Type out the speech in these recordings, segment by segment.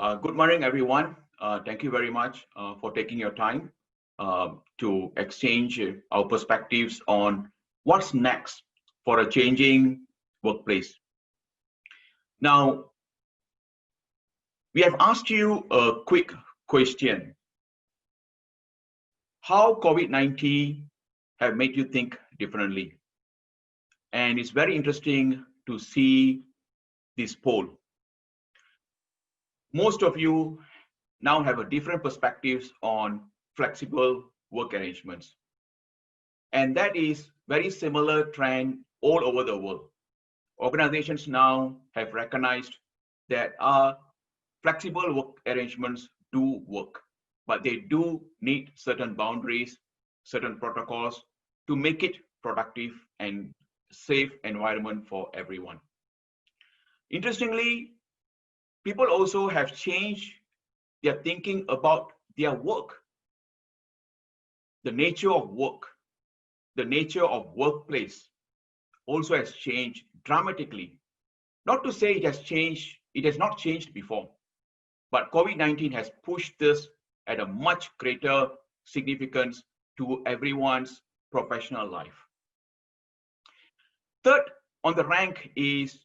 Good morning, everyone. Thank you very much for taking your time to exchange our perspectives on what's next for a changing workplace. Now, we have asked you a quick question. How COVID-19 have made you think differently? And it's very interesting to see this poll. Most of you now have a different perspectives on flexible work arrangements. And that is very similar trend all over the world. Organizations now have recognized that flexible work arrangements do work, but they do need certain boundaries, certain protocols to make it productive and safe environment for everyone. Interestingly, people also have changed their thinking about their work. The nature of work, the nature of workplace also has changed dramatically. Not to say it has changed, it has not changed before, but COVID-19 has pushed this at a much greater significance to everyone's professional life. Third on the rank is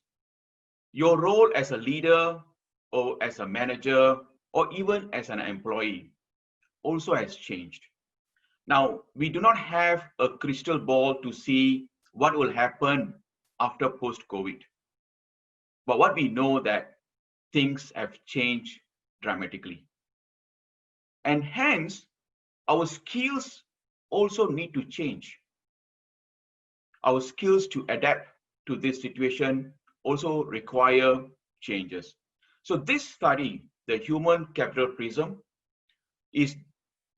your role as a leader or as a manager or even as an employee also has changed. Now, we do not have a crystal ball to see what will happen after post-COVID. But what we know that things have changed dramatically. And hence, our skills also need to change. Our skills to adapt to this situation also require changes. So this study, the Human Capital PRISM, is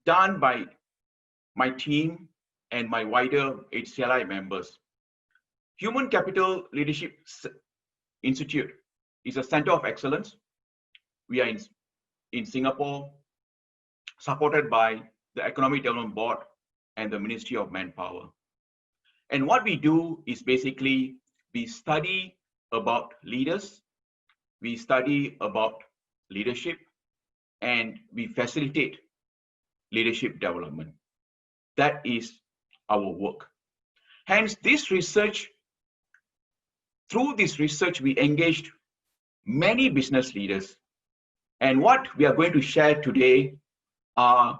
done by my team and my wider HCLI members. Human Capital Leadership Institute is a center of excellence. We are in Singapore, supported by the Economic Development Board and the Ministry of Manpower. And what we do is basically we study about leaders, we study about leadership, and we facilitate leadership development. That is our work. Hence, this research, through this research, we engaged many business leaders. And what we are going to share today are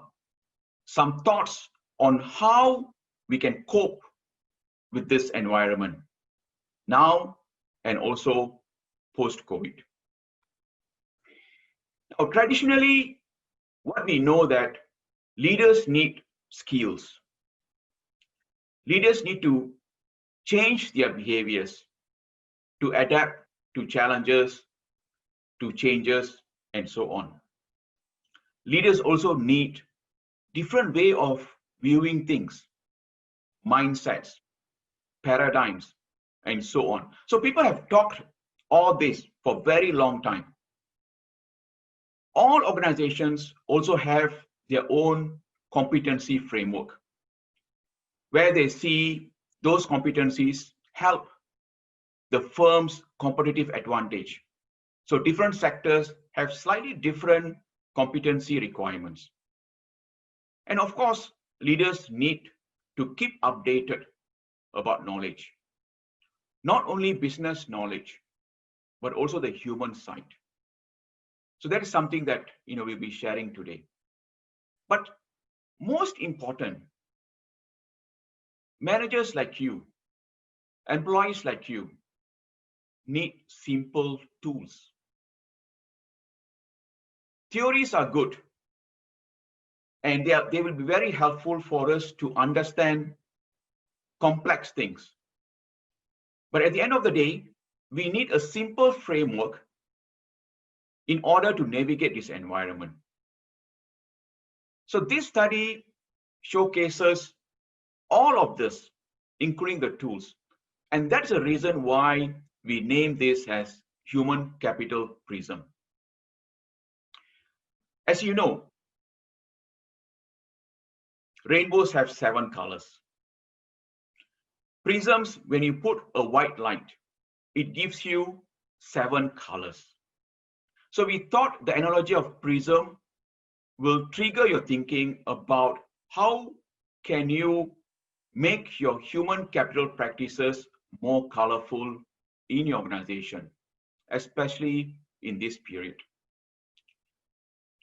some thoughts on how we can cope with this environment now and also post-COVID. Now, traditionally, what we know that leaders need skills. Leaders need to change their behaviors to adapt to challenges, to changes, and so on. Leaders also need different way of viewing things, mindsets, paradigms, and so on. So people have talked all this for a very long time. All organizations also have their own competency framework, where they see those competencies help the firm's competitive advantage. So different sectors have slightly different competency requirements. And of course, leaders need to keep updated about knowledge. Not only business knowledge, but also the human side. So that is something that we'll be sharing today. But most important, managers like you, employees like you, need simple tools. Theories are good, and they will be very helpful for us to understand complex things. But at the end of the day, we need a simple framework in order to navigate this environment. So this study showcases all of this, including the tools. And that's the reason why we name this as Human Capital PRISM. As you know, rainbows have 7 colors. Prisms, when you put a white light, it gives you 7 colors. So we thought the analogy of PRISM will trigger your thinking about how can you make your human capital practices more colorful in your organization, especially in this period.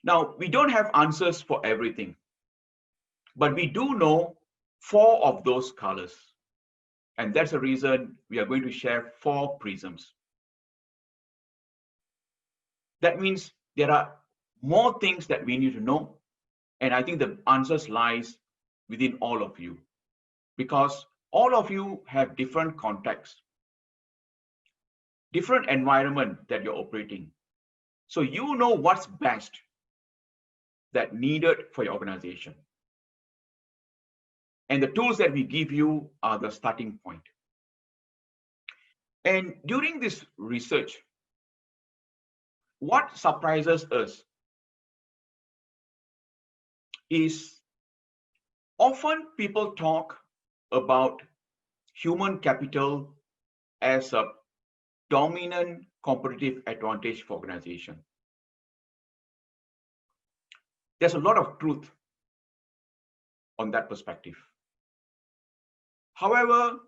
Now, we don't have answers for everything, but we do know 4 of those colors. And that's the reason we are going to share 4 prisms. That means there are more things that we need to know. And I think the answers lies within all of you, because all of you have different contexts, different environment that you're operating. So you know what's best that needed for your organization. And the tools that we give you are the starting point. And during this research, what surprises us is often people talk about human capital as a dominant competitive advantage for organization. There's a lot of truth on that perspective. However,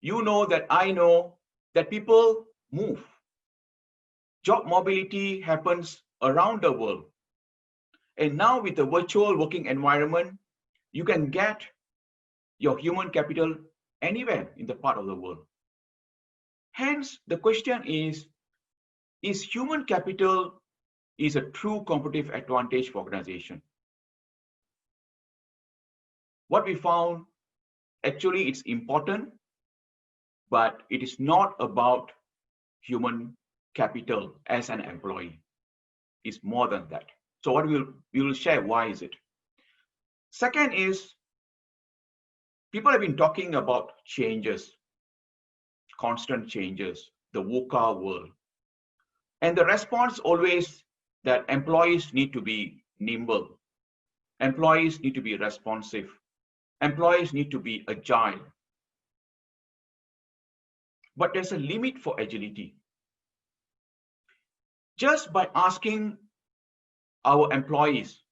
you know that I know that people move. Job mobility happens around the world. And now with the virtual working environment, you can get your human capital anywhere in the part of the world. Hence, the question is human capital is a true competitive advantage for organization? What we found, actually it's important, but it is not about human capital as an employee. It's more than that. So what we will share, why is it? Second is, people have been talking about changes, constant changes, the VUCA world. And the response always that employees need to be nimble. Employees need to be responsive. Employees need to be agile. But there's a limit for agility. Just by asking our employees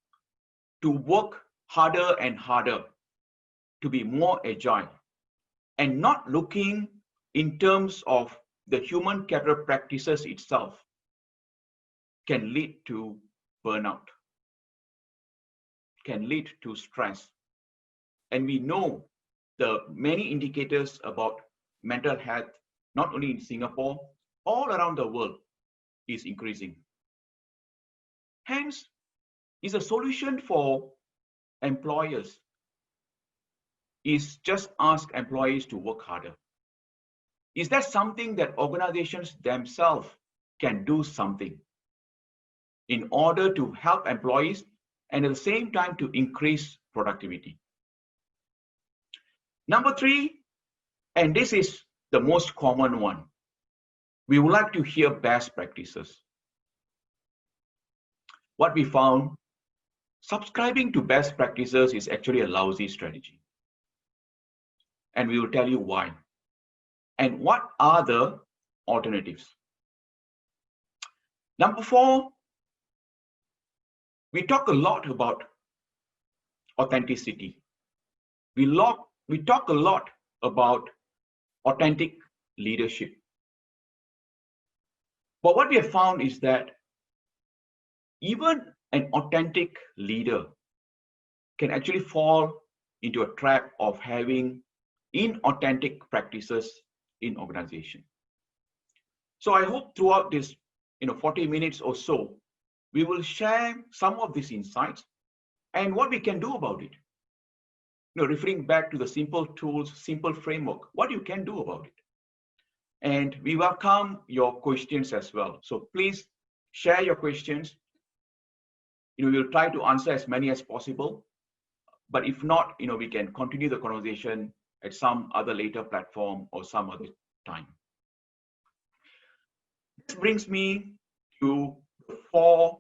to work harder and harder, to be more agile, and not looking in terms of the human capital practices itself, can lead to burnout, can lead to stress. And we know the many indicators about mental health, not only in Singapore, all around the world, is increasing. Hence, is a solution for employers is just ask employees to work harder. Is that something that organizations themselves can do something in order to help employees and at the same time to increase productivity? Number 3, and this is the most common one, we would like to hear best practices. What we found, subscribing to best practices is actually a lousy strategy. And we will tell you why. And what are the alternatives? Number 4, we talk a lot about authenticity. We talk a lot about authentic leadership. But what we have found is that even an authentic leader can actually fall into a trap of having inauthentic practices in organization. So I hope throughout this 40 minutes or so, we will share some of these insights and what we can do about it. Referring back to the simple tools, simple framework, what you can do about it. And we welcome your questions as well. So please share your questions. We'll try to answer as many as possible. But if not, we can continue the conversation at some other later platform or some other time. This brings me to the 4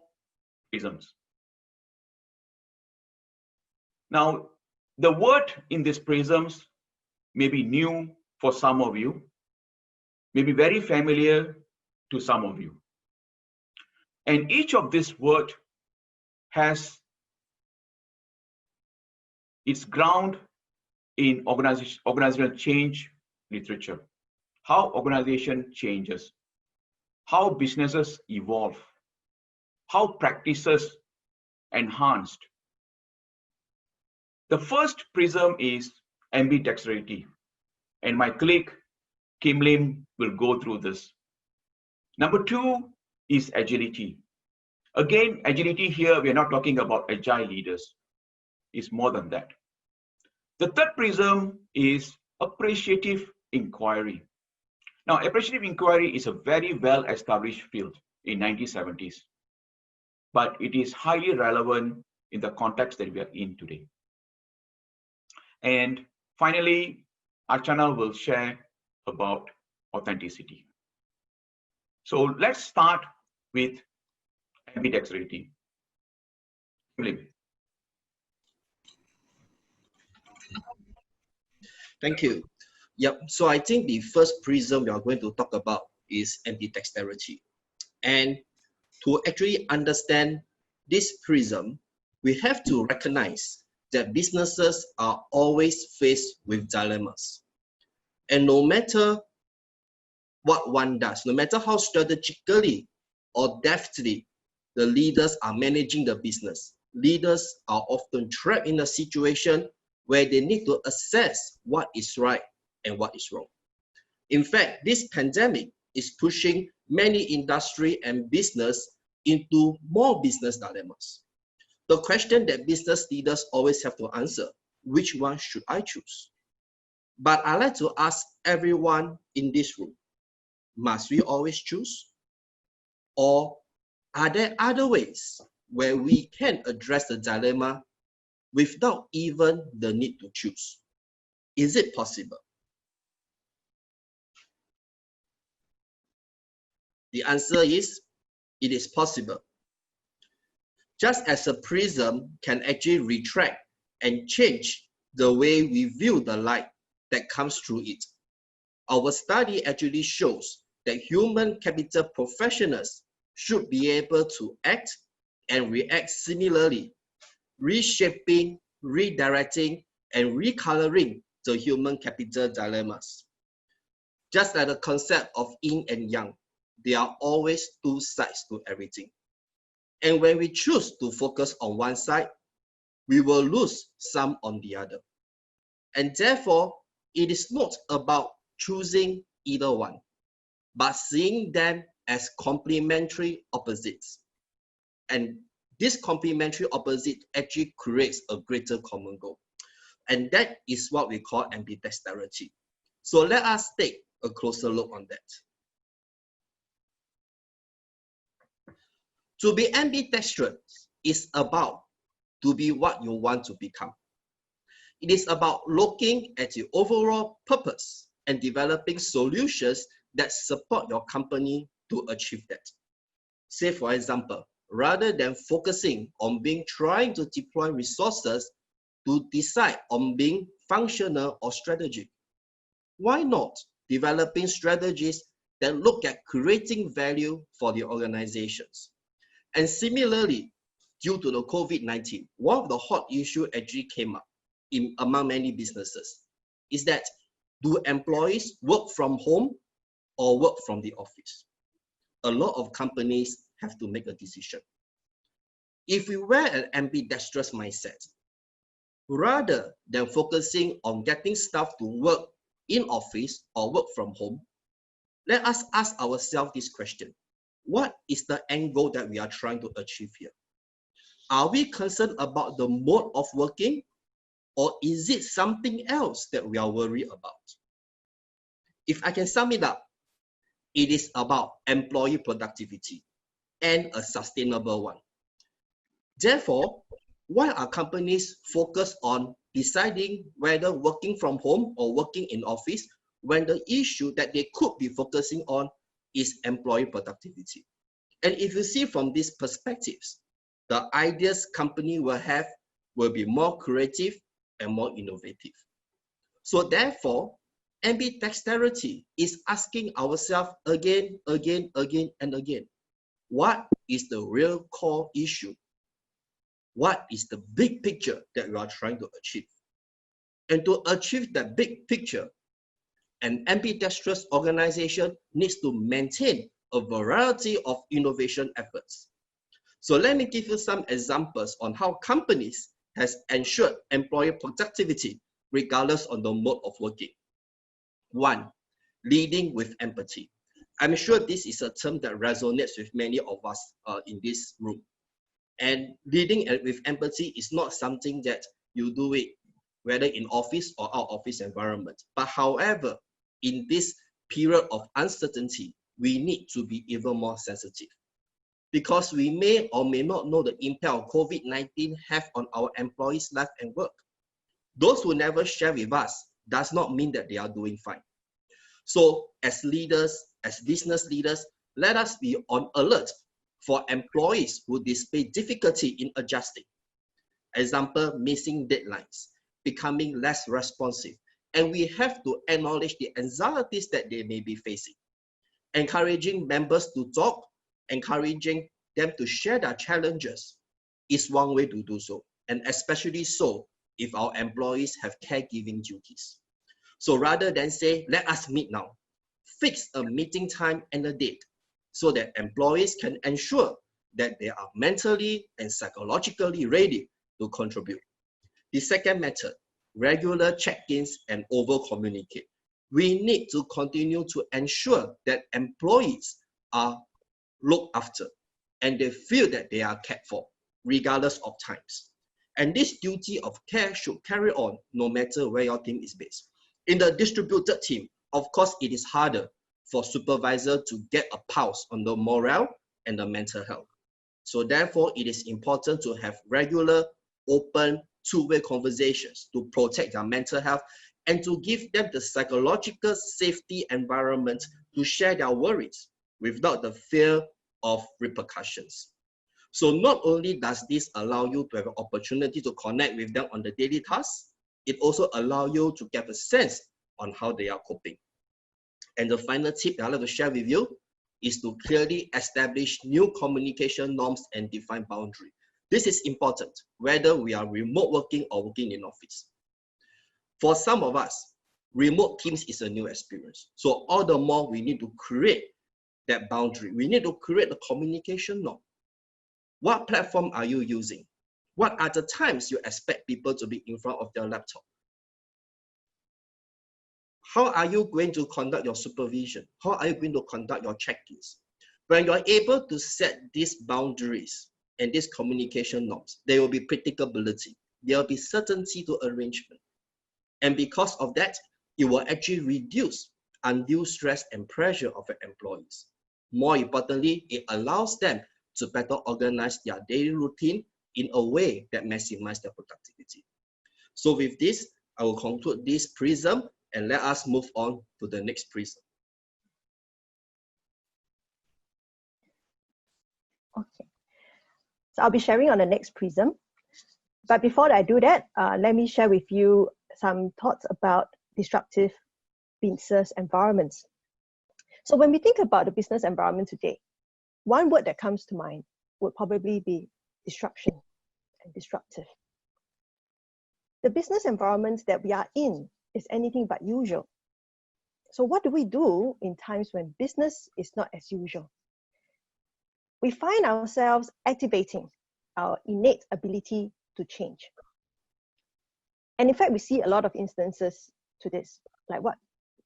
prisms. Now, the word in these prisms may be new for some of you, may be very familiar to some of you. And each of these words has its ground in organizational change literature. How organization changes, how businesses evolve, how practices enhanced. The first prism is ambidexterity, and my colleague Kim Lim will go through this. Number two is agility. Again, agility here, we are not talking about agile leaders. It's more than that. The third prism is appreciative inquiry. Now, appreciative inquiry is a very well-established field in 1970s, but it is highly relevant in the context that we are in today. And finally, Archana will share about authenticity. So let's start with ambidexterity. Thank you. Yep. So I think the first prism we are going to talk about is ambidexterity. And to actually understand this prism, we have to recognize that businesses are always faced with dilemmas. And no matter what one does, no matter how strategically or deftly the leaders are managing the business, leaders are often trapped in a situation where they need to assess what is right and what is wrong. In fact, this pandemic is pushing many industry and business into more business dilemmas. The question that business leaders always have to answer, which one should I choose? But I'd like to ask everyone in this room, must we always choose? Or are there other ways where we can address the dilemma without even the need to choose? Is it possible? The answer is, it is possible. Just as a prism can actually retract and change the way we view the light that comes through it, our study actually shows that human capital professionals should be able to act and react similarly, reshaping, redirecting, and recoloring the human capital dilemmas. Just like the concept of yin and yang, there are always two sides to everything. And when we choose to focus on one side, we will lose some on the other. And therefore, it is not about choosing either one, but seeing them as complementary opposites. And this complementary opposite actually creates a greater common goal. And that is what we call ambidexterity. So let us take a closer look on that. To be ambidextrous is about to be what you want to become. It is about looking at the overall purpose and developing solutions that support your company to achieve that. Say, for example, rather than focusing on trying to deploy resources to decide on being functional or strategic, why not developing strategies that look at creating value for the organizations? And similarly, due to the COVID-19, one of the hot issues actually came up among many businesses is that, do employees work from home or work from the office? A lot of companies have to make a decision. If we wear an ambidextrous mindset, rather than focusing on getting staff to work in office or work from home, let us ask ourselves this question. What is the end goal that we are trying to achieve here? Are we concerned about the mode of working, or is it something else that we are worried about? If I can sum it up, it is about employee productivity and a sustainable one. Therefore, why are companies focused on deciding whether working from home or working in office when the issue that they could be focusing on is employee productivity? And if you see from these perspectives, the ideas company will have will be more creative and more innovative. So therefore, ambidexterity is asking ourselves again, and again, what is the real core issue? What is the big picture that you are trying to achieve? And to achieve that big picture, an ambidextrous organization needs to maintain a variety of innovation efforts. So let me give you some examples on how companies has ensured employee productivity regardless of the mode of working. 1, leading with empathy. I'm sure this is a term that resonates with many of us in this room. And leading with empathy is not something that you do it whether in office or out office environment. But however, in this period of uncertainty, we need to be even more sensitive, because we may or may not know the impact COVID-19 have on our employees' life and work. Those who never share with us does not mean that they are doing fine. So as leaders, as business leaders, let us be on alert for employees who display difficulty in adjusting. Example, missing deadlines, becoming less responsive. And we have to acknowledge the anxieties that they may be facing. Encouraging members to talk, encouraging them to share their challenges is one way to do so. And especially so if our employees have caregiving duties. So rather than say, let us meet now, fix a meeting time and a date so that employees can ensure that they are mentally and psychologically ready to contribute. The second method, regular check-ins and over-communicate. We need to continue to ensure that employees are looked after and they feel that they are cared for, regardless of times. And this duty of care should carry on no matter where your team is based. In the distributed team, of course, it is harder for supervisor to get a pulse on the morale and the mental health. So therefore, it is important to have regular, open, two-way conversations to protect their mental health and to give them the psychological safety environment to share their worries without the fear of repercussions. So not only does this allow you to have an opportunity to connect with them on the daily tasks, it also allows you to get a sense on how they are coping. And the final tip that I'd like to share with you is to clearly establish new communication norms and define boundaries. This is important, whether we are remote working or working in office. For some of us, remote teams is a new experience. So all the more we need to create that boundary. We need to create the communication norm. What platform are you using? What are the times you expect people to be in front of their laptop? How are you going to conduct your supervision? How are you going to conduct your check-ins? When you're able to set these boundaries and these communication norms, there will be predictability. There will be certainty to arrangement. And because of that, it will actually reduce undue stress and pressure of your employees. More importantly, it allows them to better organize their daily routine in a way that maximizes their productivity. So with this, I will conclude this prism and let us move on to the next prism. Okay, so I'll be sharing on the next prism. But before I do that, let me share with you some thoughts about disruptive business environments. So when we think about the business environment today, one word that comes to mind would probably be disruption and disruptive. The business environment that we are in is anything but usual. So what do we do in times when business is not as usual? We find ourselves activating our innate ability to change. And in fact, we see a lot of instances to this, like what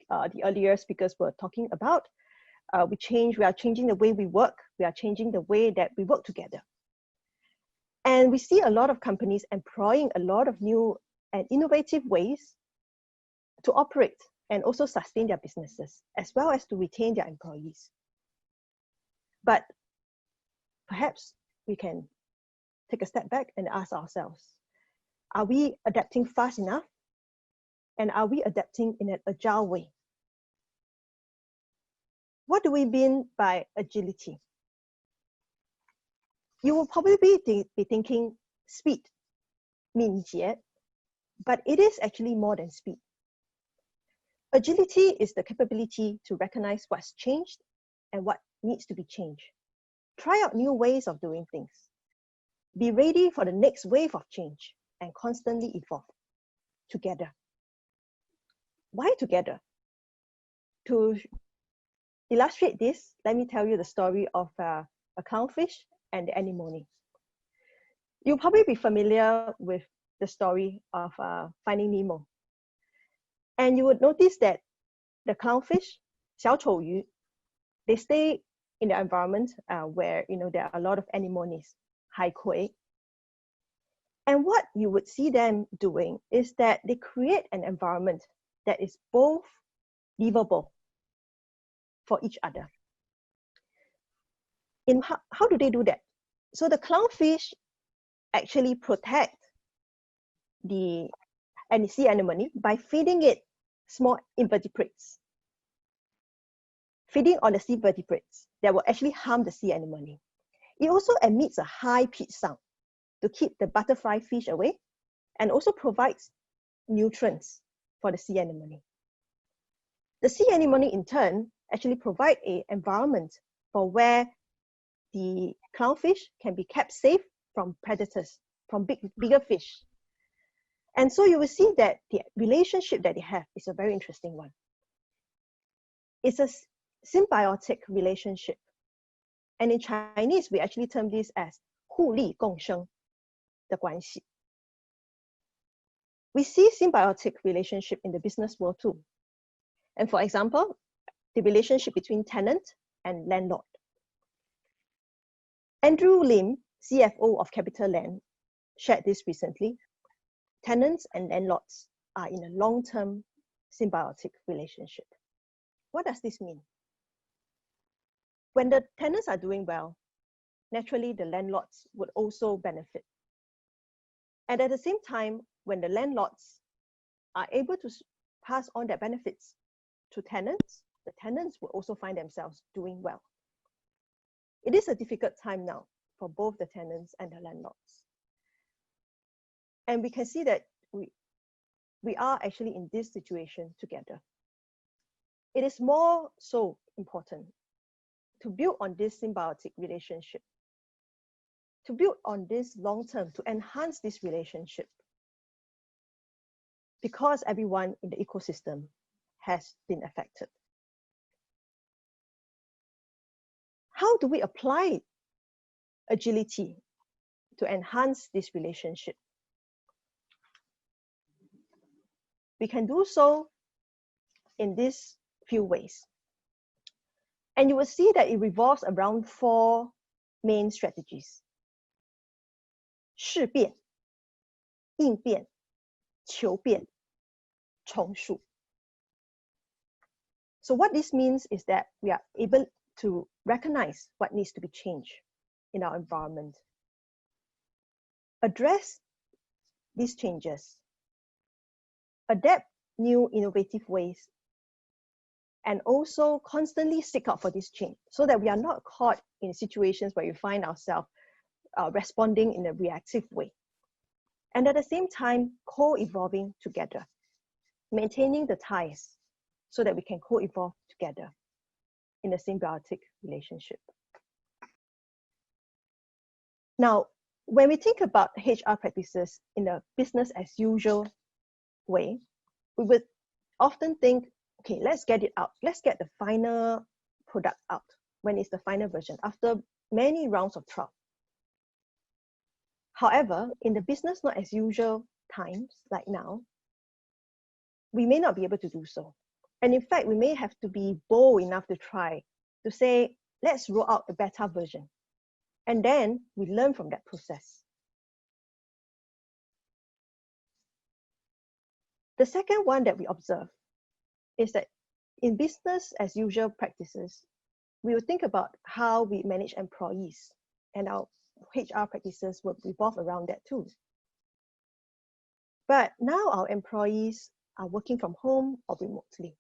the earlier speakers were talking about. We are changing the way we work. We are changing the way that we work together. And we see a lot of companies employing a lot of new and innovative ways to operate and also sustain their businesses, as well as to retain their employees. But perhaps we can take a step back and ask ourselves, are we adapting fast enough? And are we adapting in an agile way? What do we mean by agility? You will probably be thinking speed, 敏捷, but it is actually more than speed. Agility is the capability to recognize what's changed and what needs to be changed, Try out new ways of doing things. Be ready for the next wave of change and constantly evolve together. Why together? To illustrate this, let me tell you the story of a clownfish and the anemone. You'll probably be familiar with the story of Finding Nemo. And you would notice that the clownfish, 小丑鱼, they stay in the environment where there are a lot of anemones, 海葵. And what you would see them doing is that they create an environment that is both livable for each other. How do they do that? So the clownfish actually protect the sea anemone by feeding it small invertebrates. Feeding on the sea vertebrates that will actually harm the sea anemone. It also emits a high-pitched sound to keep the butterfly fish away and also provides nutrients for the sea anemone. The sea anemone in turn actually provide an environment for where the clownfish can be kept safe from predators, from bigger fish. And so you will see that the relationship that they have is a very interesting one. It's a symbiotic relationship. And in Chinese, we actually term this as 互利共生的关系. We see symbiotic relationship in the business world too. And for example, the relationship between tenant and landlord. Andrew Lim, CFO of CapitaLand, shared this recently. Tenants and landlords are in a long-term symbiotic relationship. What does this mean? When the tenants are doing well, naturally the landlords would also benefit. And at the same time, when the landlords are able to pass on their benefits to tenants, the tenants will also find themselves doing well. It is a difficult time now for both the tenants and the landlords. And we can see that we are actually in this situation together. It is more so important to build on this symbiotic relationship, to build on this long term, to enhance this relationship, because everyone in the ecosystem has been affected. How do we apply agility to enhance this relationship? We can do so in these few ways. And you will see that it revolves around 4 main strategies. 事变, 应变, 求变, 重述. So what this means is that we are able to recognize what needs to be changed in our environment, address these changes, adapt new innovative ways, and also constantly seek out for this change so that we are not caught in situations where we find ourselves responding in a reactive way. And at the same time, co-evolving together, maintaining the ties so that we can co-evolve together in a symbiotic relationship. Now, when we think about HR practices in a business as usual way, we would often think, okay, let's get it out. Let's get the final product out when it's the final version after many rounds of trial. However, in the business not as usual times like now, we may not be able to do so. And in fact, we may have to be bold enough to try to say, let's roll out a beta version. And then we learn from that process. The second one that we observe is that in business as usual practices, we will think about how we manage employees, and our HR practices will revolve around that too. But now our employees are working from home or remotely.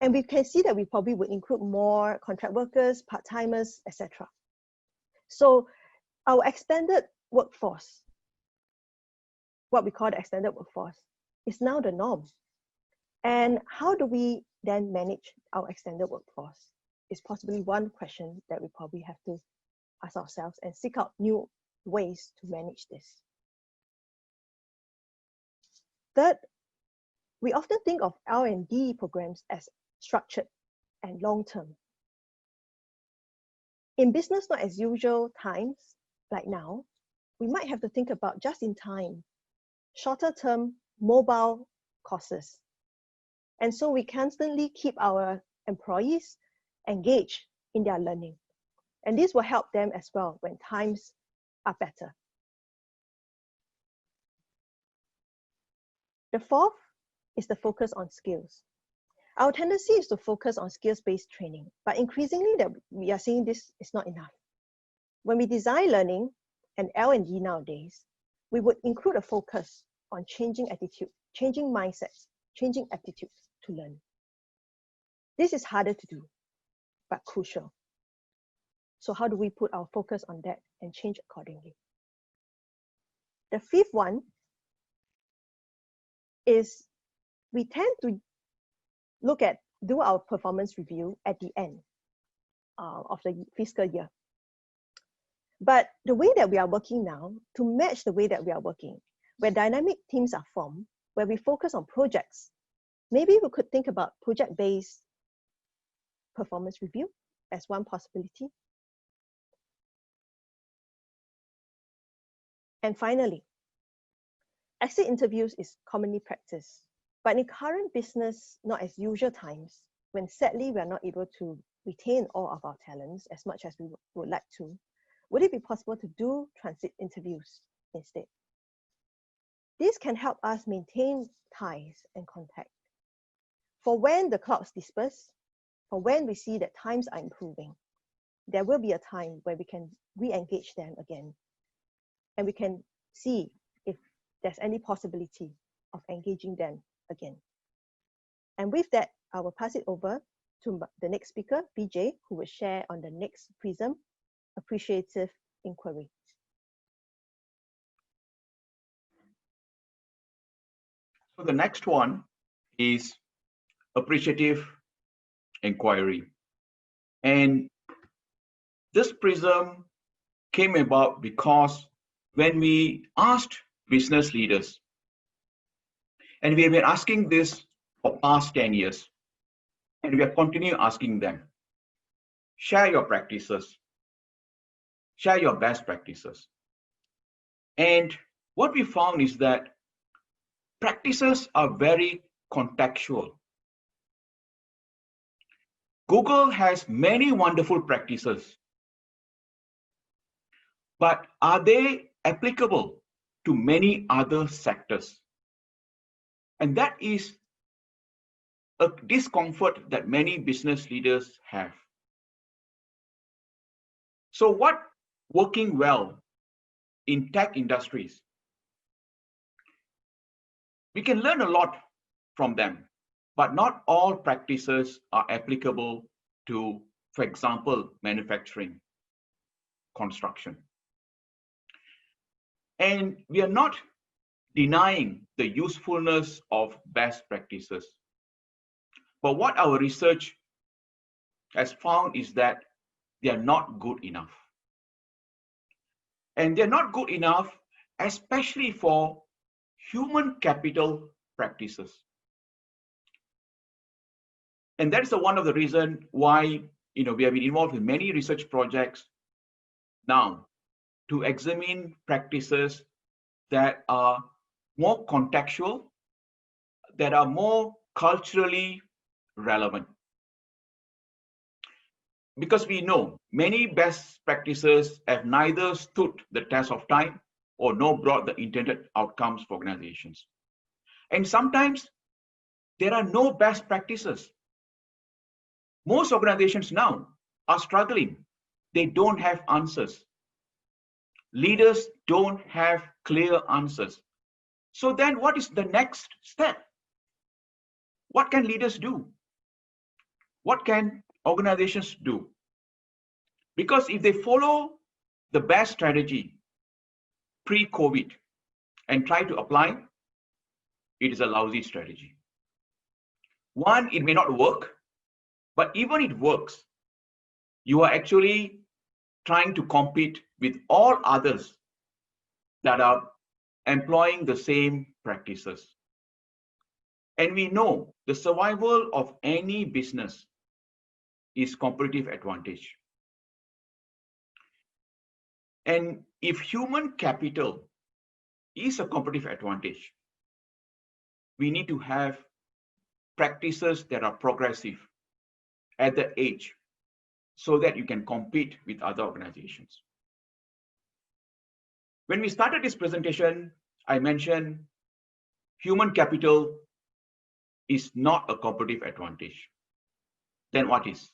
And we can see that we probably would include more contract workers, part-timers, etc. So our extended workforce, what we call the extended workforce, is now the norm. And how do we then manage our extended workforce? is possibly one question that we probably have to ask ourselves and seek out new ways to manage this. Third, we often think of L&D programs as structured and long-term. In business not as usual times, like now, we might have to think about just-in-time, shorter-term mobile courses. And so we constantly keep our employees engaged in their learning. And this will help them as well when times are better. The fourth is the focus on skills. Our tendency is to focus on skills-based training, but increasingly that we are seeing this is not enough. When we design learning and L&D nowadays, we would include a focus on changing attitude, changing mindsets, changing attitudes to learn. This is harder to do, but crucial. So how do we put our focus on that and change accordingly? The fifth one is we tend to do our performance review at the end of the fiscal year. But the way that we are working now, to match the way that we are working, where dynamic teams are formed, where we focus on projects, maybe we could think about project-based performance review as one possibility. And finally, exit interviews is commonly practiced, but in current business, not as usual times, when sadly we are not able to retain all of our talents as much as we would like to, would it be possible to do transit interviews instead? This can help us maintain ties and contact. For when the clouds disperse, for when we see that times are improving, there will be a time where we can re-engage them again. And we can see if there's any possibility of engaging them again. And with that, I will pass it over to the next speaker, BJ, who will share on the next PRISM, appreciative inquiry. So the next one is appreciative inquiry. And this PRISM came about because when we asked business leaders, and we have been asking this for past 10 years, and we are continuing asking them, share your practices, share your best practices. And what we found is that practices are very contextual. Google has many wonderful practices, but are they applicable to many other sectors? And that is a discomfort that many business leaders have. So what working well in tech industries? We can learn a lot from them, but not all practices are applicable to, for example, manufacturing, construction. And we are not denying the usefulness of best practices. But what our research has found is that they are not good enough. And they're not good enough, especially for human capital practices. And that is one of the reasons why we have been involved in many research projects now to examine practices that are more contextual, that are more culturally relevant. Because we know many best practices have neither stood the test of time or nor brought the intended outcomes for organizations. And sometimes there are no best practices. Most organizations now are struggling. They don't have answers. Leaders don't have clear answers. So then what is the next step? What can leaders do? What can organizations do? Because if they follow the best strategy pre-COVID and try to apply, it is a lousy strategy. One, it may not work, but even it works, you are actually trying to compete with all others that are employing the same practices. And we know the survival of any business is competitive advantage. And if human capital is a competitive advantage, we need to have practices that are progressive at the edge so that you can compete with other organizations. When we started this presentation, I mentioned human capital is not a competitive advantage. Then what is?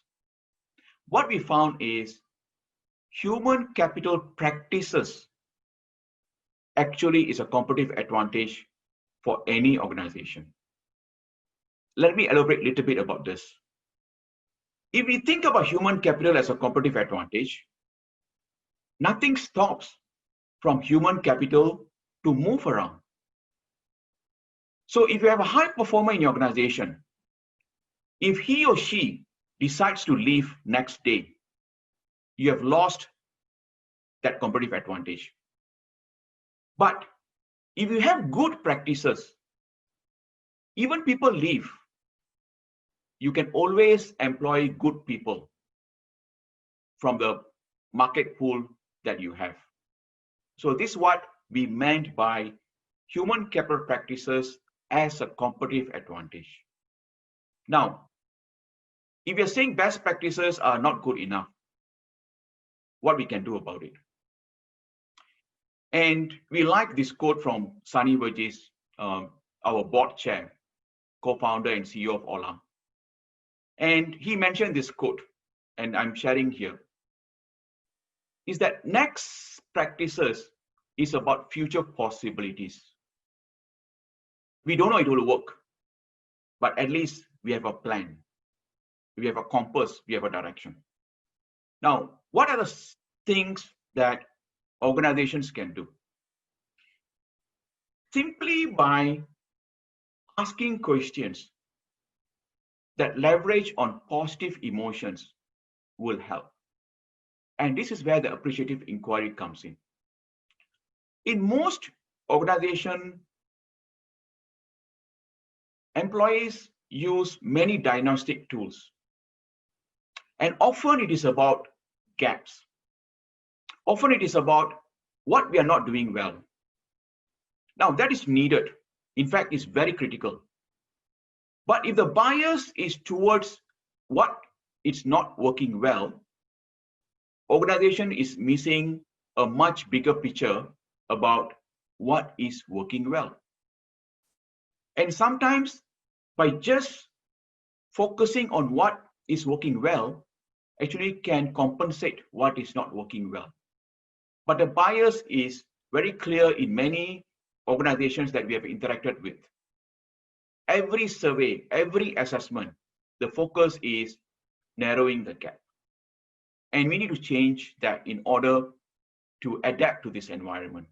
What we found is human capital practices actually is a competitive advantage for any organization. Let me elaborate a little bit about this. If we think about human capital as a competitive advantage, nothing stops from human capital to move around. So if you have a high performer in your organization, if he or she decides to leave next day, you have lost that competitive advantage. But if you have good practices, even people leave, you can always employ good people from the market pool that you have. So this is what we meant by human capital practices as a competitive advantage. Now, if you're saying best practices are not good enough, what we can do about it? And we like this quote from Sunny Verghese, our board chair, co-founder and CEO of Ola. And he mentioned this quote, and I'm sharing here, is that next practices is about future possibilities. We don't know it will work, but at least we have a plan. We have a compass, we have a direction. Now, what are the things that organizations can do? Simply by asking questions that leverage on positive emotions will help. And this is where the appreciative inquiry comes in. In most organizations, employees use many diagnostic tools. And often it is about gaps. Often it is about what we are not doing well. Now that is needed. In fact, it's very critical. But if the bias is towards what is not working well, organization is missing a much bigger picture about what is working well. And sometimes by just focusing on what is working well, actually can compensate what is not working well. But the bias is very clear in many organizations that we have interacted with. Every survey, every assessment, the focus is narrowing the gap. And we need to change that in order to adapt to this environment.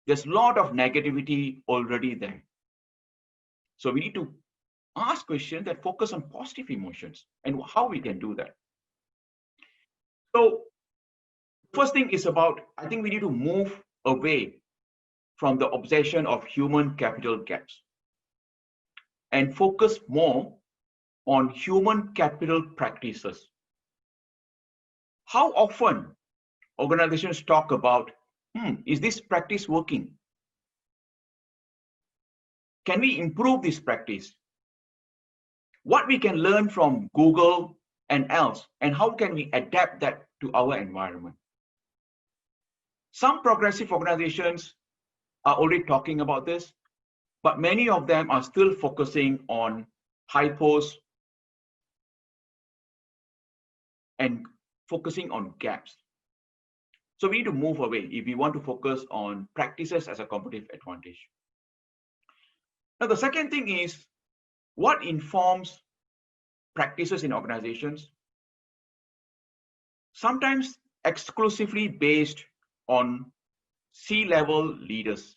There's a lot of negativity already there. So we need to ask questions that focus on positive emotions and how we can do that. So first thing is about, I think we need to move away from the obsession of human capital gaps and focus more on human capital practices. How often organizations talk about, is this practice working? Can we improve this practice? What we can learn from Google and else, and how can we adapt that to our environment? Some progressive organizations are already talking about this, but many of them are still focusing on hypos and focusing on gaps. So we need to move away if we want to focus on practices as a competitive advantage. Now, the second thing is what informs practices in organizations, sometimes exclusively based on C-level leaders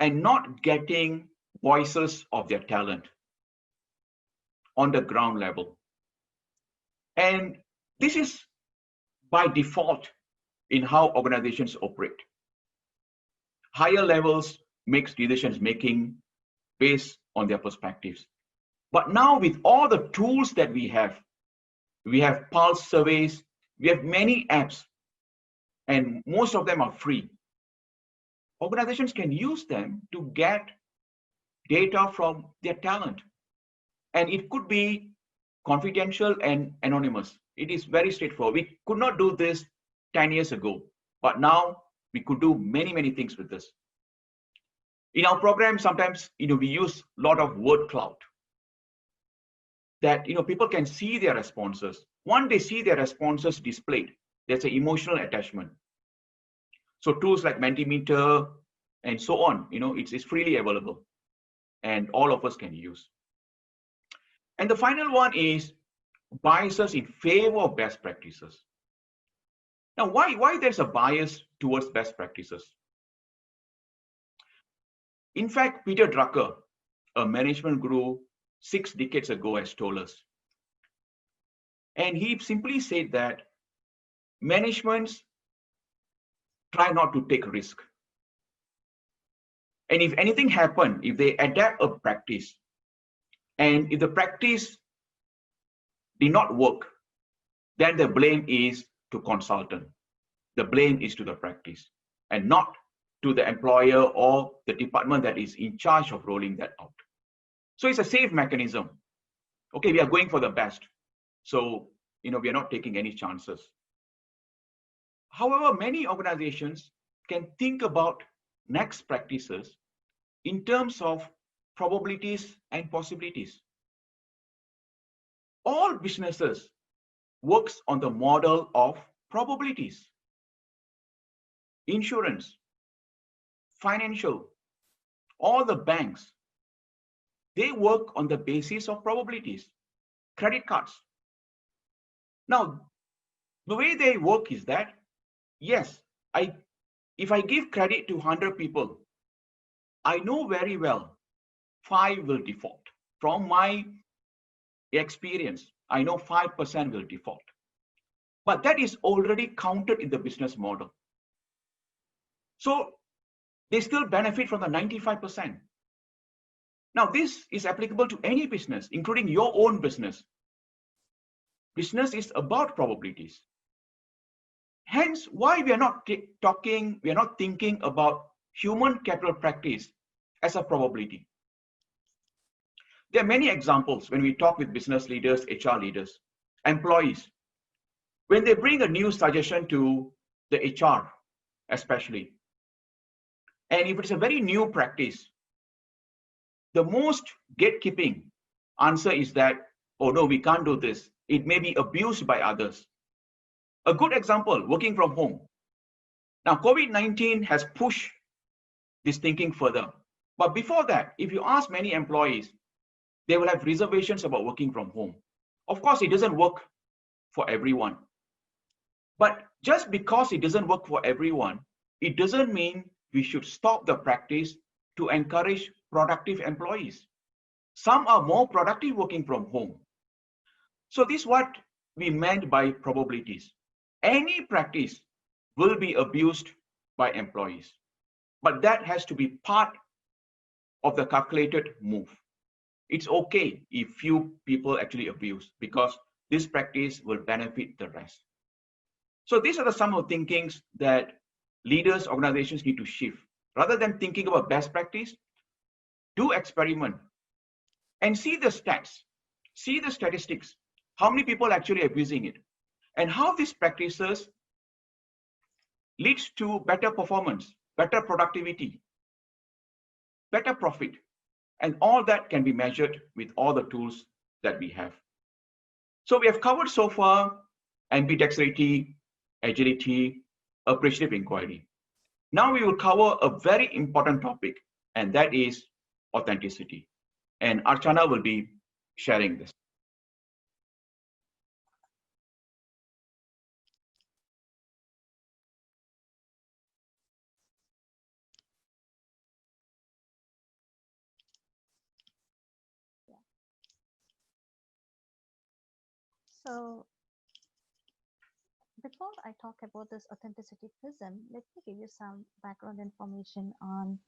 and not getting voices of their talent on the ground level. And this is by default in how organizations operate. Higher levels makes decisions making based on their perspectives. But now with all the tools that we have pulse surveys, we have many apps, and most of them are free. Organizations can use them to get data from their talent. And it could be confidential and anonymous. It is very straightforward. We could not do this 10 years ago, but now we could do many, many things with this. In our program, sometimes we use a lot of word cloud that people can see their responses. Once they see their responses displayed, there's an emotional attachment. So tools like Mentimeter and so on, it's freely available, and all of us can use. And the final one is biases in favor of best practices. Now, why there's a bias towards best practices? In fact, Peter Drucker, a management guru 6 decades ago, has told us. And he simply said that managements try not to take risk. And if anything happens, if they adapt a practice, and if the practice did not work, then the blame is to consultant. The blame is to the practice, and not to the employer or the department that is in charge of rolling that out. So it's a safe mechanism. Okay, we are going for the best. So, we are not taking any chances. However, many organizations can think about next practices in terms of probabilities and possibilities. All businesses works on the model of probabilities. Insurance, financial, all the banks, they work on the basis of probabilities. Credit cards. Now, the way they work is that, yes, if I give credit to 100 people, I know very well 5 will default. From my experience, I know 5% will default. But that is already counted in the business model. So they still benefit from the 95%. Now, this is applicable to any business, including your own business. Business is about probabilities. Hence, why we are not thinking about human capital practice as a probability. There are many examples when we talk with business leaders, HR leaders, employees. When they bring a new suggestion to the HR, especially, and if it's a very new practice, the most gatekeeping answer is that, oh no, we can't do this. It may be abused by others. A good example, working from home. Now, COVID-19 has pushed this thinking further. But before that, if you ask many employees, they will have reservations about working from home. Of course, it doesn't work for everyone. But just because it doesn't work for everyone, it doesn't mean we should stop the practice to encourage productive employees. Some are more productive working from home. So this is what we meant by probabilities. Any practice will be abused by employees, but that has to be part of the calculated move. It's okay if few people actually abuse, because this practice will benefit the rest. So these are some of the thinkings that leaders, organizations need to shift. Rather than thinking about best practice, do experiment and see the stats, see the statistics, how many people are actually abusing it, and how these practices leads to better performance, better productivity, better profit, and all that can be measured with all the tools that we have. So we have covered so far ambidexterity, agility, appreciative inquiry. Now we will cover a very important topic, and that is authenticity. And Archana will be sharing this. So before I talk about this authenticity prism, let me give you some background information on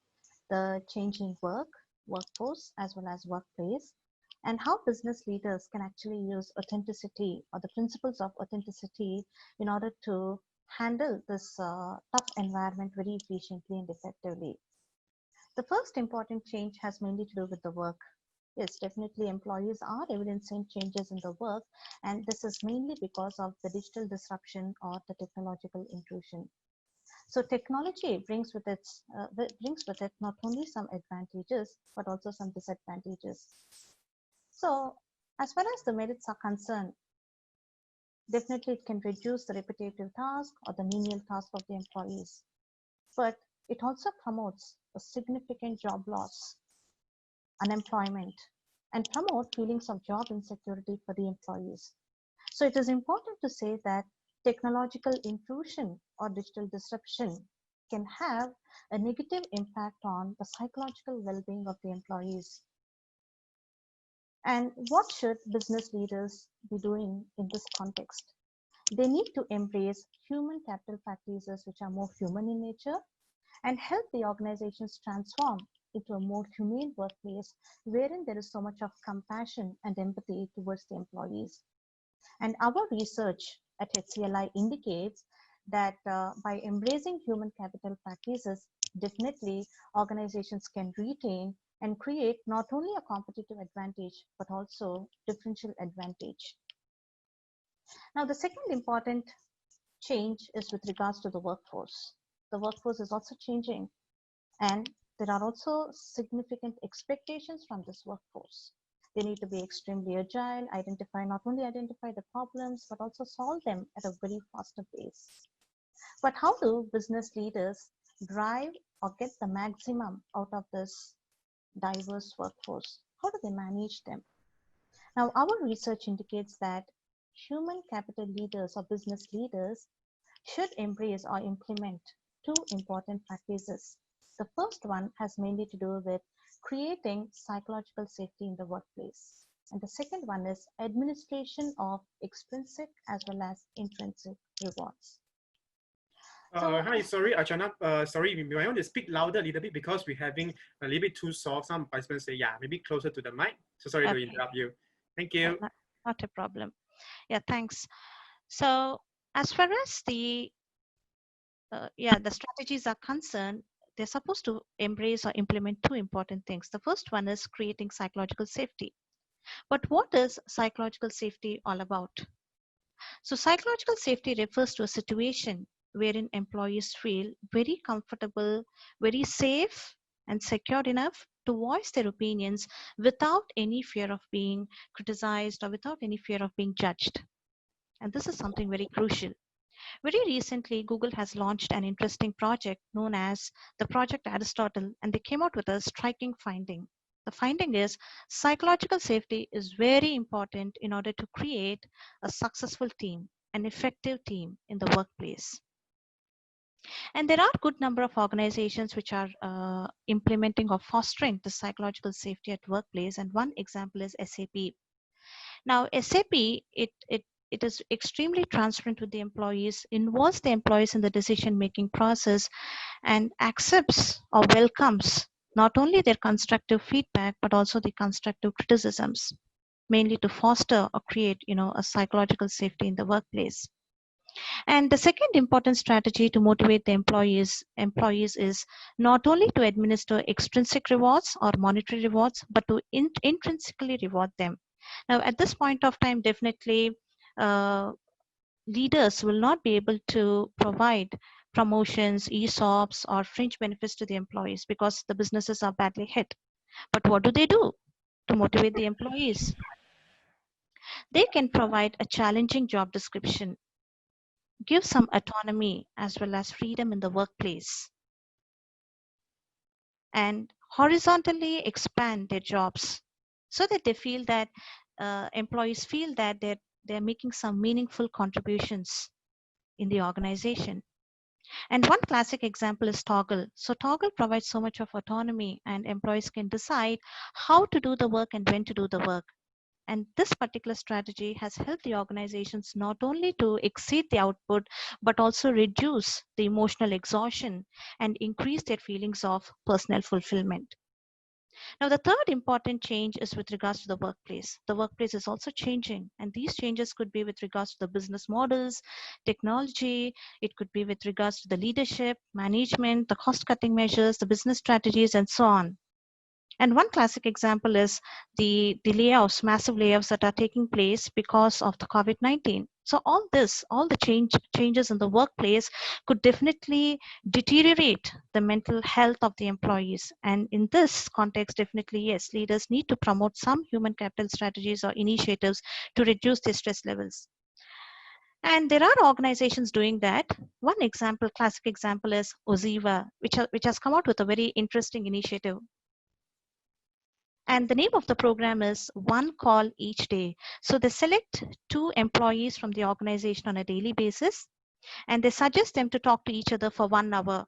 the changing workforce, as well as workplace, and how business leaders can actually use authenticity or the principles of authenticity in order to handle this tough environment very efficiently and effectively. The first important change has mainly to do with the work. Yes, definitely employees are evidencing changes in the work, and this is mainly because of the digital disruption or the technological intrusion. So technology brings with it not only some advantages but also some disadvantages. So as far as the merits are concerned, definitely it can reduce the repetitive task or the menial task of the employees, but it also promotes a significant job loss, unemployment, and promote feelings of job insecurity for the employees. So it is important to say that technological intrusion or digital disruption can have a negative impact on the psychological well-being of the employees. And what should business leaders be doing in this context? They need to embrace human capital practices which are more human in nature and help the organizations transform into a more humane workplace wherein there is so much of compassion and empathy towards the employees. And our research at HCLI indicates that by embracing human capital practices, definitely organizations can retain and create not only a competitive advantage, but also differential advantage. Now, the second important change is with regards to the workforce. The workforce is also changing, and there are also significant expectations from this workforce. They need to be extremely agile, not only identify the problems, but also solve them at a very faster pace. But how do business leaders drive or get the maximum out of this diverse workforce? How do they manage them? Now, our research indicates that human capital leaders or business leaders should embrace or implement two important practices. The first one has mainly to do with creating psychological safety in the workplace. And the second one is administration of extrinsic as well as intrinsic rewards. Hi, sorry, Archana. Sorry, we might want to speak louder a little bit because we're having a little bit too soft. Some participants say, yeah, maybe closer to the mic. So sorry to interrupt you. Thank you. Not a problem. Yeah, thanks. So as far as the strategies are concerned, they're supposed to embrace or implement two important things. The first one is creating psychological safety. But what is psychological safety all about? So psychological safety refers to a situation wherein employees feel very comfortable, very safe and secure enough to voice their opinions without any fear of being criticized or without any fear of being judged. And this is something very crucial. Very recently, Google has launched an interesting project known as the Project Aristotle, and they came out with a striking finding. The finding is psychological safety is very important in order to create a successful team, an effective team in the workplace. And there are a good number of organizations which are implementing or fostering the psychological safety at workplace. And one example is SAP. Now, SAP, it is extremely transparent with the employees, involves the employees in the decision-making process, and accepts or welcomes not only their constructive feedback, but also the constructive criticisms, mainly to foster or create, a psychological safety in the workplace. And the second important strategy to motivate the employees is not only to administer extrinsic rewards or monetary rewards, but to intrinsically reward them. Now, at this point of time, definitely leaders will not be able to provide promotions, ESOPs, or fringe benefits to the employees because the businesses are badly hit. But what do they do to motivate the employees? They can provide a challenging job description, give some autonomy as well as freedom in the workplace, and horizontally expand their jobs so that they feel that employees feel that they're making some meaningful contributions in the organization. And one classic example is Toggle. So Toggle provides so much of autonomy, and employees can decide how to do the work and when to do the work. And this particular strategy has helped the organizations not only to exceed the output, but also reduce the emotional exhaustion and increase their feelings of personal fulfillment. Now, the third important change is with regards to the workplace. The workplace is also changing, and these changes could be with regards to the business models, technology, it could be with regards to the leadership, management, the cost cutting measures, the business strategies, and so on. And one classic example is the layoffs, massive layoffs that are taking place because of the COVID-19. So all the changes in the workplace could definitely deteriorate the mental health of the employees. And in this context, definitely, yes, leaders need to promote some human capital strategies or initiatives to reduce their stress levels. And there are organizations doing that. One example, classic example is Oziva, which has come out with a very interesting initiative. And the name of the program is One Call Each Day. So they select 2 employees from the organization on a daily basis, and they suggest them to talk to each other for 1 hour.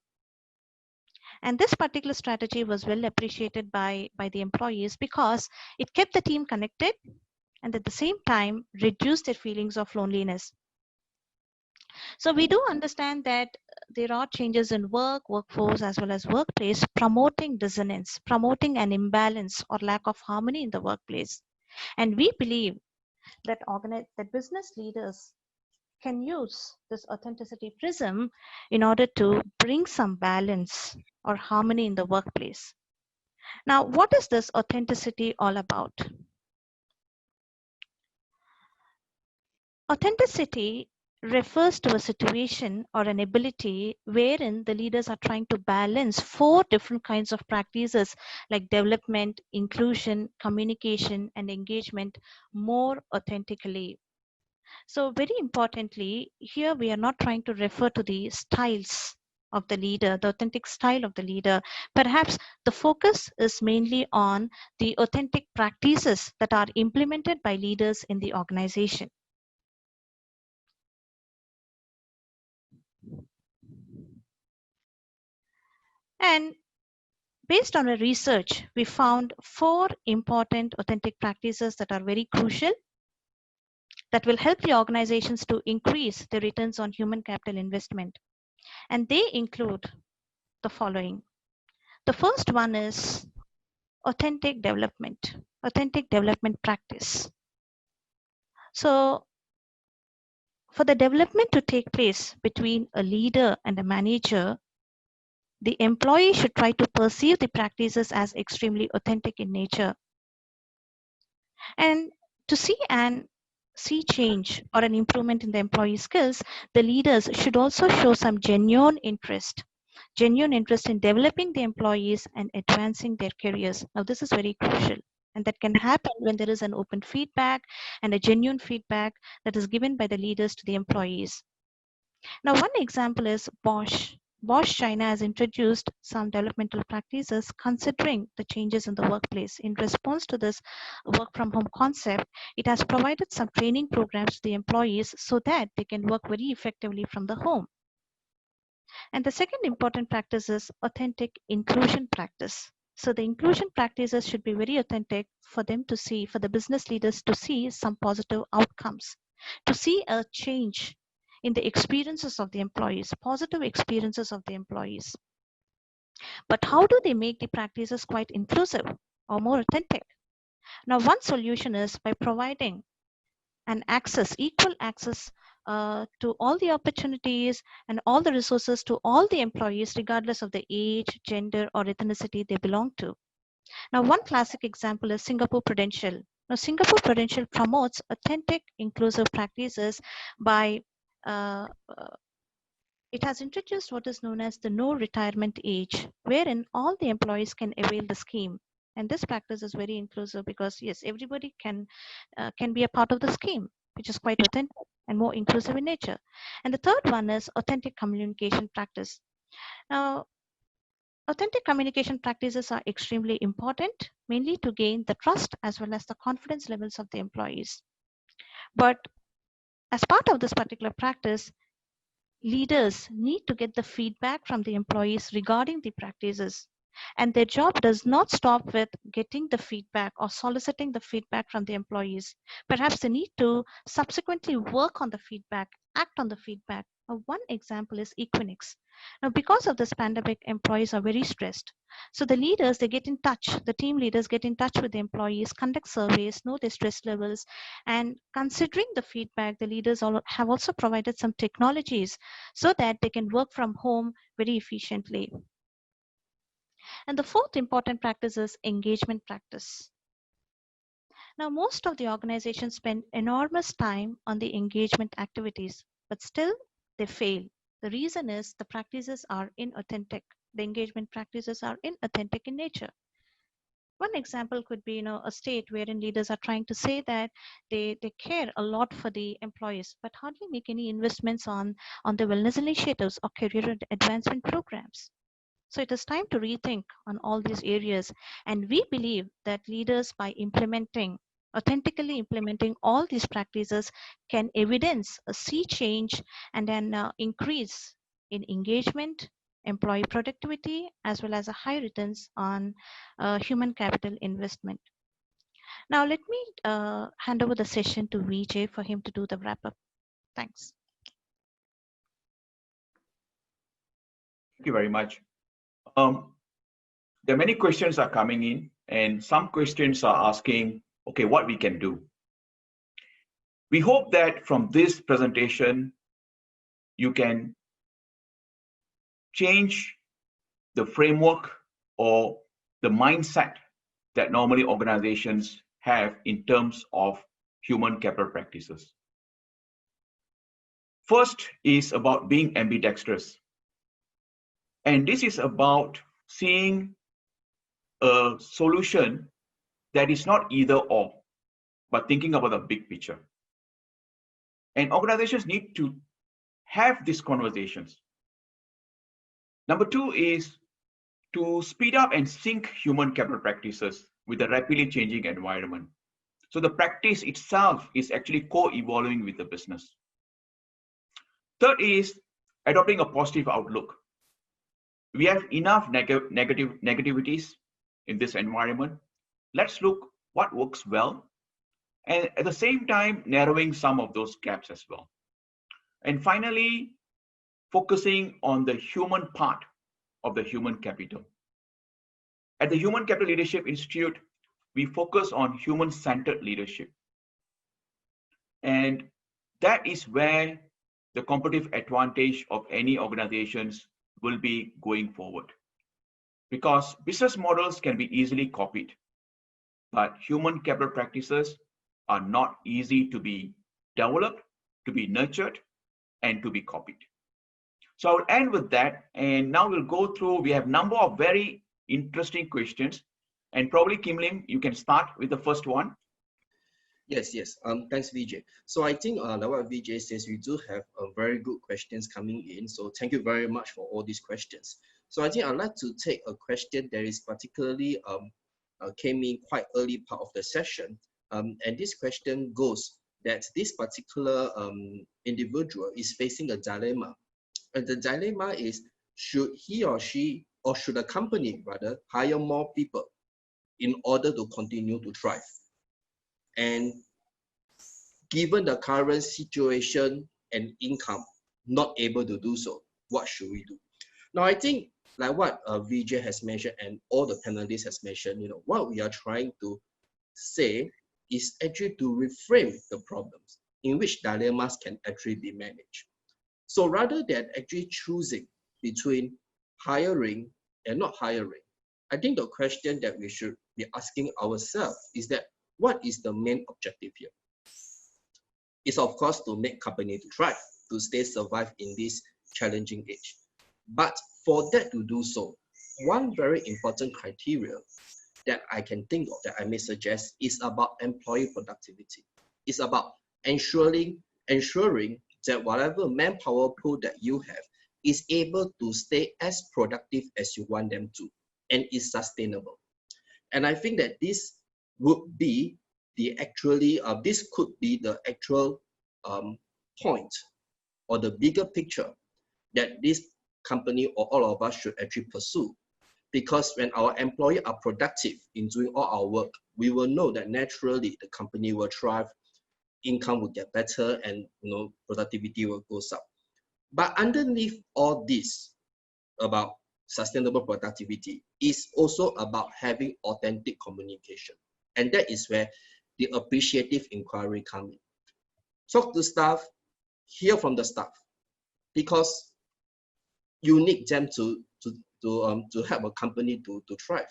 And this particular strategy was well appreciated by the employees because it kept the team connected and at the same time reduced their feelings of loneliness. So we do understand that there are changes in workforce, as well as workplace, promoting dissonance, promoting an imbalance or lack of harmony in the workplace. And we believe that business leaders can use this authenticity prism in order to bring some balance or harmony in the workplace. Now, what is this authenticity all about? Authenticity refers to a situation or an ability wherein the leaders are trying to balance 4 different kinds of practices like development, inclusion, communication, and engagement more authentically. So very importantly, here we are not trying to refer to the styles of the leader, the authentic style of the leader. Perhaps the focus is mainly on the authentic practices that are implemented by leaders in the organization. And based on our research, we found 4 important authentic practices that are very crucial that will help the organizations to increase the returns on human capital investment. And they include the following. The first one is authentic development practice. So for the development to take place between a leader and a manager, the employee should try to perceive the practices as extremely authentic in nature. And to see change or an improvement in the employee skills, the leaders should also show some genuine interest in developing the employees and advancing their careers. Now, this is very crucial. And that can happen when there is an open feedback and a genuine feedback that is given by the leaders to the employees. Now, one example is Bosch. Bosch China has introduced some developmental practices considering the changes in the workplace. In response to this work from home concept, it has provided some training programs to the employees so that they can work very effectively from the home. And the second important practice is authentic inclusion practice. So the inclusion practices should be very authentic for them to see, for the business leaders to see some positive outcomes, to see a change in the experiences of the employees, positive experiences of the employees. But how do they make the practices quite inclusive or more authentic? Now, one solution is by providing an access, equal access to all the opportunities and all the resources to all the employees, regardless of the age, gender, or ethnicity they belong to. Now, one classic example is Singapore Prudential. Now, Singapore Prudential promotes authentic, inclusive practices by it has introduced what is known as the no retirement age, wherein all the employees can avail the scheme. And this practice is very inclusive because yes, everybody can be a part of the scheme, which is quite authentic and more inclusive in nature. And the third one is authentic communication practice. Now, authentic communication practices are extremely important, mainly to gain the trust as well as the confidence levels of the employees. But as part of this particular practice, leaders need to get the feedback from the employees regarding the practices. And their job does not stop with getting the feedback or soliciting the feedback from the employees. Perhaps they need to subsequently work on the feedback, act on the feedback. One example is Equinix. Now, because of this pandemic, employees are very stressed. So the leaders, they get in touch, the team leaders get in touch with the employees, conduct surveys, know their stress levels, and considering the feedback, the leaders have also provided some technologies so that they can work from home very efficiently. And the fourth important practice is engagement practice. Now, most of the organizations spend enormous time on the engagement activities, but still they fail. The reason is the practices are inauthentic. The engagement practices are inauthentic in nature. One example could be, a state wherein leaders are trying to say that they care a lot for the employees, but hardly make any investments on the wellness initiatives or career advancement programs. So it is time to rethink on all these areas. And we believe that leaders, by authentically implementing all these practices, can evidence a sea change and an increase in engagement, employee productivity, as well as a high returns on human capital investment. Now, let me hand over the session to Vijay for him to do the wrap up. Thanks. Thank you very much. There are many questions are coming in, and some questions are asking, okay, what we can do. We hope that from this presentation, you can change the framework or the mindset that normally organizations have in terms of human capital practices. First is about being ambidextrous. And this is about seeing a solution that is not either or, but thinking about the big picture. And organizations need to have these conversations. Number two is to speed up and sync human capital practices with the rapidly changing environment. So the practice itself is actually co-evolving with the business. Third is adopting a positive outlook. We have enough negativities in this environment. Let's look what works well, and at the same time, narrowing some of those gaps as well. And finally, focusing on the human part of the human capital. At the Human Capital Leadership Institute, we focus on human-centered leadership. And that is where the competitive advantage of any organizations will be going forward. Because business models can be easily copied, but human capital practices are not easy to be developed, to be nurtured, and to be copied. So I will end with that, and now we'll go through, we have a number of very interesting questions, and probably Kim Lim, you can start with the first one. Yes. Thanks, Vijay. So I think like what Vijay says, we do have very good questions coming in. So thank you very much for all these questions. So I think I'd like to take a question that is particularly came in quite early part of the session. And this question goes that this particular individual is facing a dilemma. And the dilemma is, should he or she, or should a company rather, hire more people in order to continue to thrive? And given the current situation and income, not able to do so, what should we do? Now, I think like what Vijay has mentioned and all the panelists has mentioned, what we are trying to say is actually to reframe the problems in which dilemmas can actually be managed. So rather than actually choosing between hiring and not hiring, I think the question that we should be asking ourselves is that, what is the main objective here? It's of course to make company to thrive, to stay survive in this challenging age. But for that to do so, one very important criteria that I can think of that I may suggest is about employee productivity. It's about ensuring that whatever manpower pool that you have is able to stay as productive as you want them to and is sustainable. And I think that this would be the this could be the actual point or the bigger picture that this company or all of us should actually pursue. Because when our employees are productive in doing all our work, we will know that naturally the company will thrive, income will get better, and productivity will go up. But underneath all this about sustainable productivity is also about having authentic communication. And that is where the appreciative inquiry comes in. Talk to staff, hear from the staff, because you need them to help a company to thrive.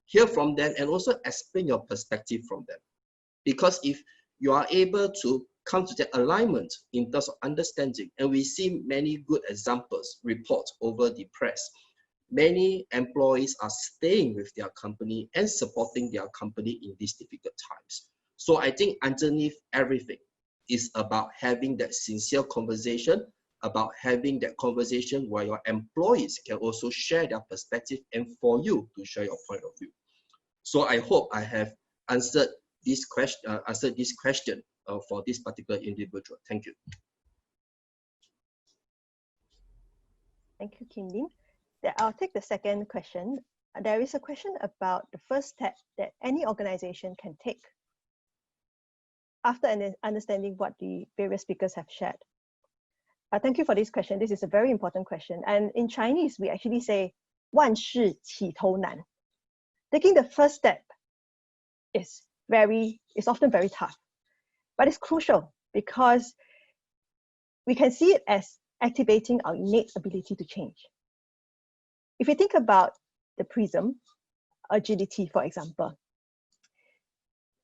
Hear from them and also explain your perspective from them. Because if you are able to come to that alignment in terms of understanding, and we see many good examples, reports over the press, many employees are staying with their company and supporting their company in these difficult times. So I think underneath everything is about having that sincere conversation, about having that conversation where your employees can also share their perspective and for you to share your point of view. So I hope I have answered this question, for this particular individual. Thank you. Thank you, Kim Lin. I'll take the second question. There is a question about the first step that any organization can take after understanding what the various speakers have shared. Thank you for this question. This is a very important question. And in Chinese, we actually say, 万事起头难. Taking the first step is often very tough, but it's crucial because we can see it as activating our innate ability to change. If you think about the PRISM, agility, for example,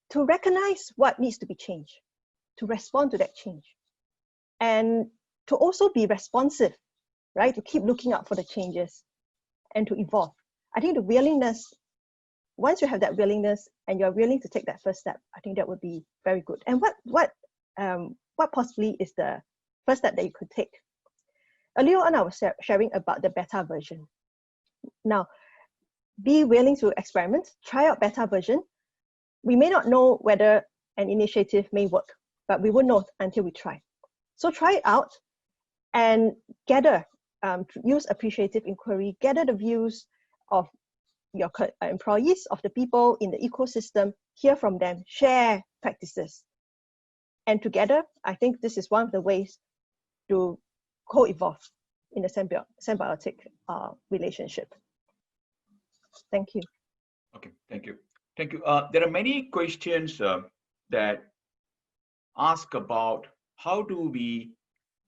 to recognize what needs to be changed, to respond to that change, and to also be responsive, right? To keep looking out for the changes and to evolve. I think the willingness, once you have that willingness and you're willing to take that first step, I think that would be very good. And what possibly is the first step that you could take? Earlier on, I was sharing about the beta version. Now, be willing to experiment, try out beta version. We may not know whether an initiative may work, but we won't know until we try. So try it out and gather, use appreciative inquiry, gather the views of your employees, of the people in the ecosystem, hear from them, share practices. And together, I think this is one of the ways to co-evolve in a symbiotic relationship. Thank you. Okay, thank you. Thank you. There are many questions that ask about how do we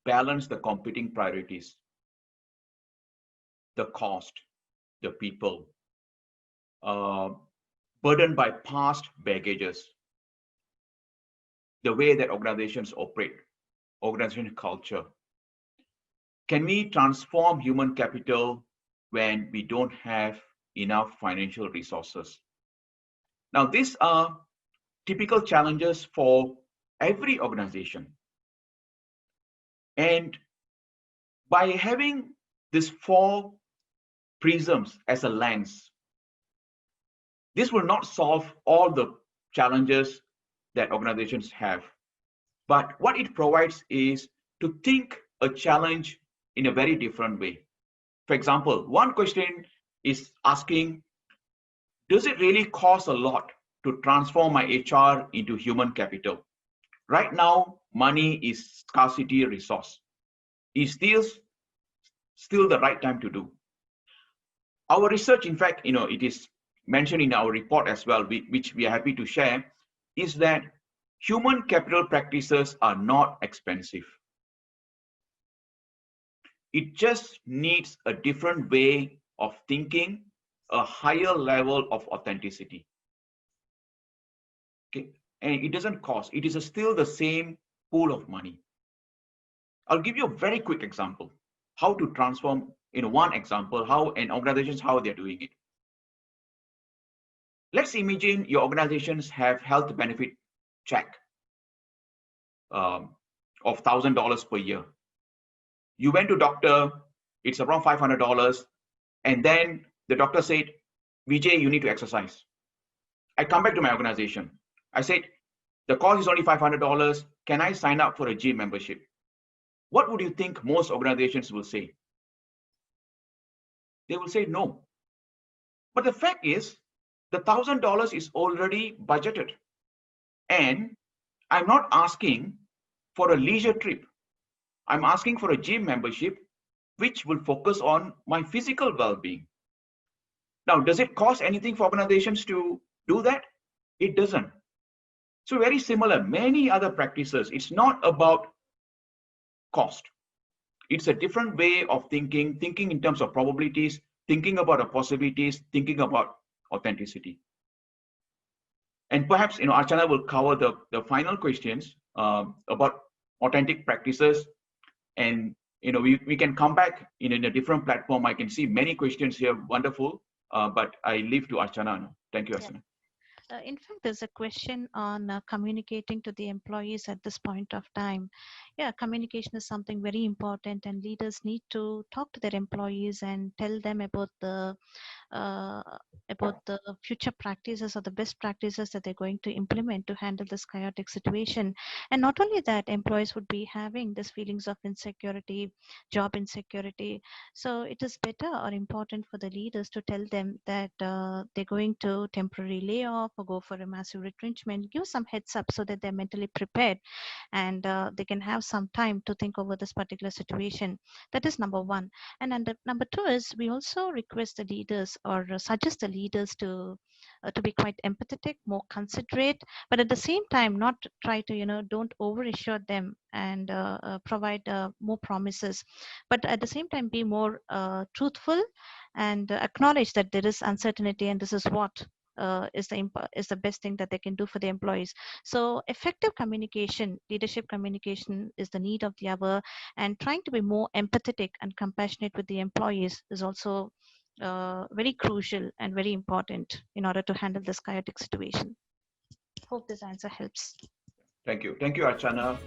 balance the competing priorities, the cost, the people, burdened by past baggages, the way that organizations operate, organization culture. Can we transform human capital when we don't have enough financial resources? Now, these are typical challenges for every organization. And by having these 4 prisms as a lens, this will not solve all the challenges that organizations have. But what it provides is to think a challenge in a very different way. For example, one question is asking, does it really cost a lot to transform my HR into human capital? Right now, money is scarcity resource. Is this still the right time to do? Our research, in fact, it is mentioned in our report as well, which we are happy to share, is that human capital practices are not expensive. It just needs a different way of thinking, a higher level of authenticity. Okay, and it doesn't cost. It is still the same pool of money. I'll give you a very quick example, how to transform, one example, how an organizations, how they're doing it. Let's imagine your organizations have health benefit check of $1,000 per year. You went to doctor, it's around $500, and then the doctor said, Vijay, you need to exercise. I come back to my organization. I said, the cost is only $500. Can I sign up for a gym membership? What would you think most organizations will say? They will say no. But the fact is, the $1,000 is already budgeted. And I'm not asking for a leisure trip. I'm asking for a gym membership, which will focus on my physical well-being. Now, does it cost anything for organizations to do that? It doesn't. So very similar, many other practices. It's not about cost. It's a different way of thinking in terms of probabilities, thinking about the possibilities, thinking about authenticity. And perhaps, Archana will cover the final questions about authentic practices. And, we can come back in a different platform. I can see many questions here, wonderful, but I leave to Archana now. Thank you, Archana. In fact, there's a question on communicating to the employees at this point of time. Yeah, communication is something very important, and leaders need to talk to their employees and tell them about the future practices or the best practices that they're going to implement to handle this chaotic situation. And not only that, employees would be having these feelings of insecurity, job insecurity. So it is better or important for the leaders to tell them that they're going to temporary layoff or go for a massive retrenchment, give some heads up so that they're mentally prepared and they can have some time to think over this particular situation. That is number one. And number two is we also request the leaders or suggest the leaders to be quite empathetic, more considerate, but at the same time not try to don't over-assure them and provide more promises, but at the same time be more truthful and acknowledge that there is uncertainty and this is what is the best thing that they can do for the employees. So effective communication, leadership communication is the need of the hour, and trying to be more empathetic and compassionate with the employees is also very crucial and very important in order to handle this chaotic situation. Hope this answer helps. Thank you. Thank you, Archana.